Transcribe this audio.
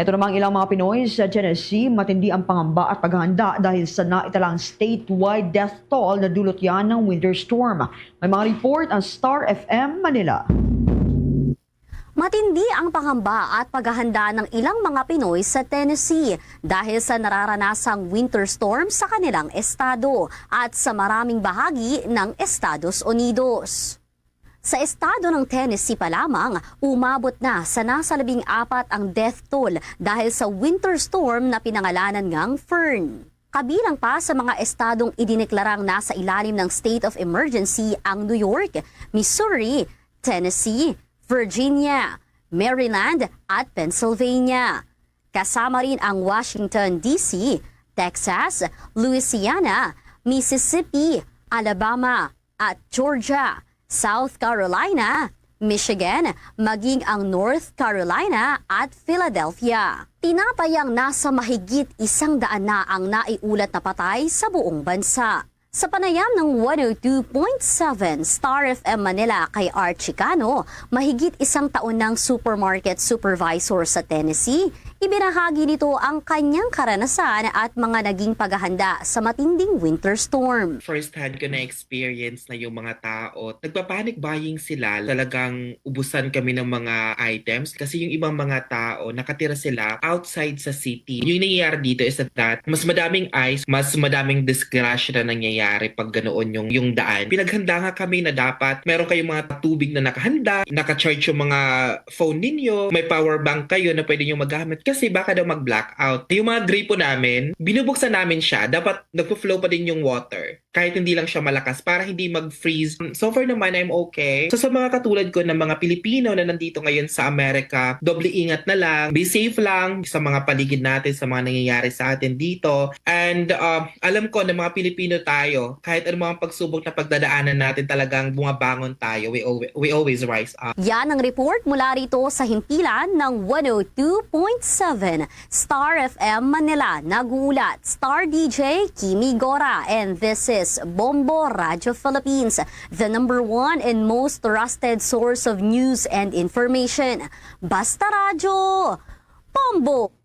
Ito namang ilang mga Pinoy sa Tennessee, matindi ang pangamba at paghahanda dahil sa naitalang statewide death toll na dulot yan ng winter storm. May mga report ang Star FM Manila. Matindi ang pangamba at paghahanda ng ilang mga Pinoy sa Tennessee dahil sa nararanasang winter storm sa kanilang estado at sa maraming bahagi ng Estados Unidos. Sa estado ng Tennessee pa lamang, umabot na sa nasa 14 ang death toll dahil sa winter storm na pinangalanan ngang Fern. Kabilang pa sa mga estadong idineklarang nasa ilalim ng state of emergency ang New York, Missouri, Tennessee, Virginia, Maryland at Pennsylvania. Kasama rin ang Washington, D.C., Texas, Louisiana, Mississippi, Alabama at Georgia, South Carolina, Michigan, maging ang North Carolina at Philadelphia. Tinatayang nasa mahigit 100 na ang naiulat na patay sa buong bansa. Sa panayam ng 102.7 Star FM Manila kay Art Chicano, mahigit 1 taon ng supermarket supervisor sa Tennessee, ibinahagi nito ang kanyang karanasan at mga naging paghahanda sa matinding winter storm. First hand ko na experience na yung mga tao, nagpa-panic buying sila, talagang ubusan kami ng mga items kasi yung ibang mga tao, nakatira sila outside sa city. Yung nangyayari dito is that mas madaming ice, mas madaming disgrasya na nangyayari pag ganoon yung daan. Pinaghanda nga kami na dapat meron kayong mga tubig na nakahanda, naka-charge yung mga phone ninyo, may power bank kayo na pwede nyo magamit kasi baka daw mag-blackout. Yung mga gripo namin, binubuksan namin siya, dapat nagpo-flow pa din yung water kahit hindi lang siya malakas para hindi mag-freeze. So far naman, I'm okay. So sa mga katulad ko ng mga Pilipino na nandito ngayon sa Amerika, doble ingat na lang, be safe lang sa mga paligid natin, sa mga nangyayari sa atin dito. And alam ko na mga Pilipino tayo, kahit anong mga pagsubok na pagdadaanan natin, talagang bumabangon tayo. We always rise up. Yan ang report mula rito sa himpilan ng 102.7 Star FM Manila. Nagulat Star DJ Kimi Gora, and this is Bombo Radio Philippines, the #1 and most trusted source of news and information. Basta Radyo, Bombo!